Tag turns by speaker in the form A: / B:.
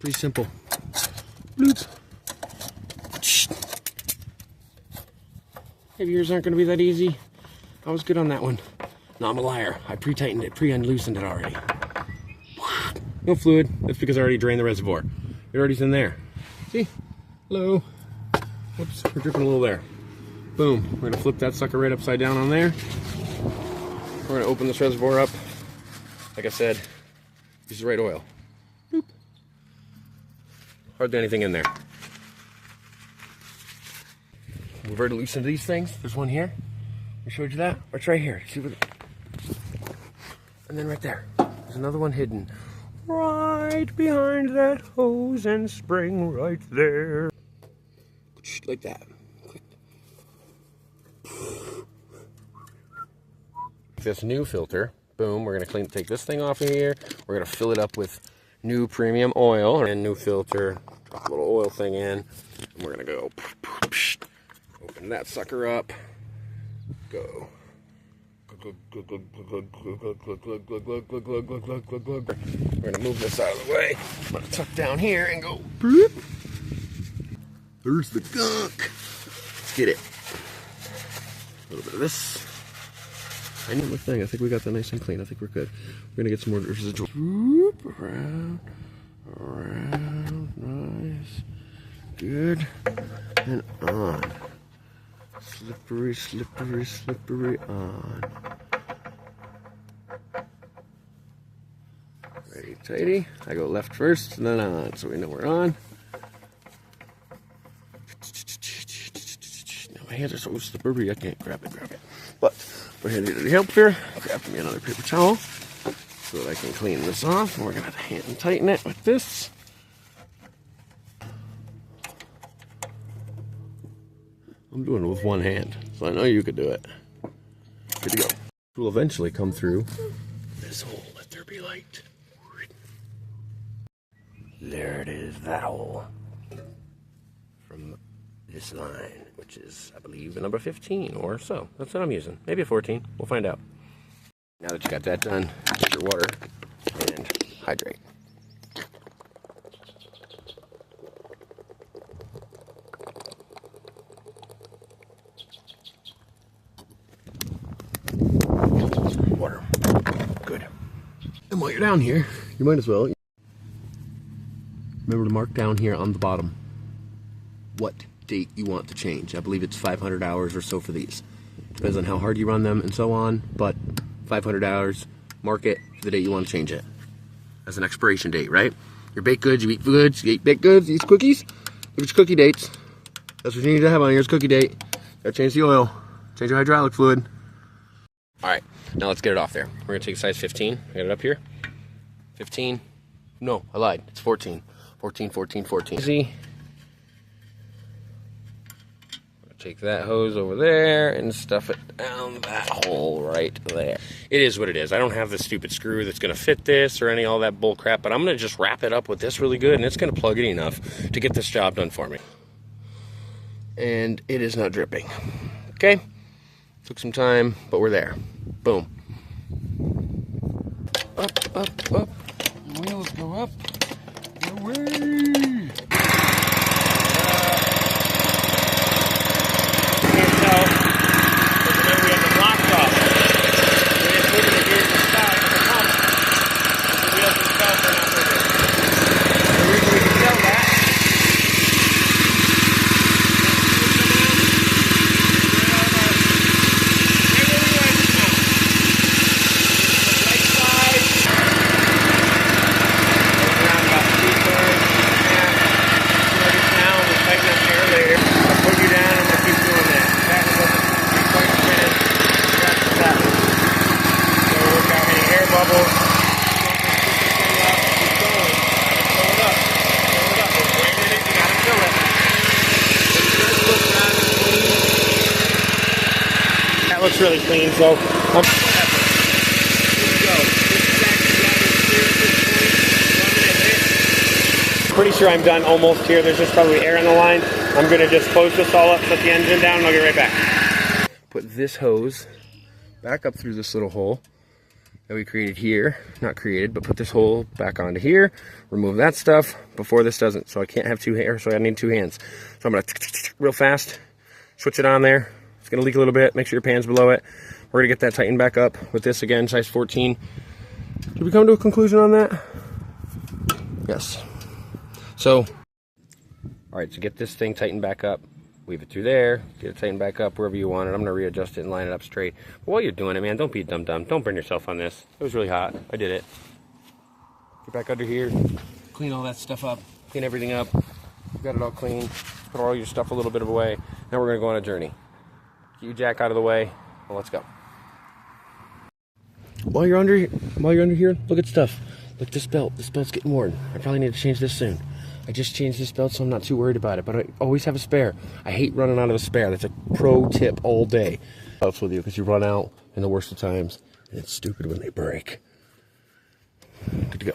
A: Pretty simple. Bloop. Maybe yours aren't going to be that easy. I was good on that one. No, I'm a liar. I pre-tightened it, pre-unloosened it already. No fluid. That's because I already drained the reservoir. It already's in there. See? Hello. Whoops, we're dripping a little there. Boom. We're going to flip that sucker right upside down on there. We're going to open this reservoir up. Like I said, use the right oil. Boop. Hardly anything in there. We've already loosened these things. There's one here. I showed you that. It's right here. See what? And then right there. There's another one hidden. Right behind that hose and spring right there. Like that. This new filter. Boom. We're going to take this thing off of here. We're going to fill it up with new premium oil. And new filter. Drop a little oil thing in. And we're going to go. Open that sucker up. Go. We're going to move this out of the way. I'm going to tuck down here and go. Bloop. There's the gunk. Let's get it. A little bit of this. Tiny little thing. I think we got that nice and clean. I think we're good. We're going to get some more residual. Around. Nice. Good. And on. Slippery, slippery, slippery on. Righty tighty. I go left first and then on, so we know we're on. Now my hands are so slippery I can't grab it. But we're handy to help here. Grab me another paper towel so that I can clean this off. And we're gonna hand and tighten it with this. I'm doing it with one hand, so I know you could do it. Good to go. We'll eventually come through this hole. Let there be light. There it is, that hole. From this line, which is, I believe, the number 15 or so. That's what I'm using. Maybe a 14. We'll find out. Now that you got that done, get your water and hydrate. Water. Good. And while you're down here, you might as well remember to mark down here on the bottom what date you want to change. I believe it's 500 hours or so for these. Depends on how hard you run them and so on, but 500 hours, mark it for the date you want to change it. As an expiration date, right? Your baked goods, you eat goods, you eat baked goods, you eat cookies. Look at your cookie dates. That's what you need to have on yours cookie date. Gotta change the oil, change your hydraulic fluid. Alright, now let's get it off there. We're going to take size 15. I got it up here. 15. No, I lied. It's 14. 14, 14, 14. Easy. Take that hose over there and stuff it down that hole right there. It is what it is. I don't have the stupid screw that's going to fit this or any all that bull crap, but I'm going to just wrap it up with this really good, and it's going to plug it enough to get this job done for me. And it is not dripping. Okay? Took some time, but we're there. Boom. Up, up, up. Wheels go up. Away. That looks really clean, so pretty sure I'm done almost here. There's just probably air in the line. I'm going to just close this all up, set the engine down, and I'll get right back. Put this hose back up through this little hole, that we created here. Not created, but put this hole back onto here. Remove that stuff before this doesn't. So I can't have two hands, so I need two hands. So I'm gonna real fast, switch it on there. It's gonna leak a little bit, make sure your pan's below it. We're gonna get that tightened back up with this again, size 14. Did we come to a conclusion on that? Yes. So, all right, so get this thing tightened back up. Weave it through there, get it tightened back up wherever you want it. I'm gonna readjust it and line it up straight. But while you're doing it, man, don't be dumb. Don't burn yourself on this. It was really hot. I did it. Get back under here, clean all that stuff up, clean everything up. Got it all clean. Put all your stuff a little bit away. Now we're gonna go on a journey. Get your jack out of the way. Well, let's go. While you're under here, look at stuff. Look at this belt. This belt's getting worn. I probably need to change this soon. I just changed this belt, so I'm not too worried about it, but I always have a spare. I hate running out of a spare. That's a pro tip all day. Helps with you because you run out in the worst of times, and it's stupid when they break. Good to go.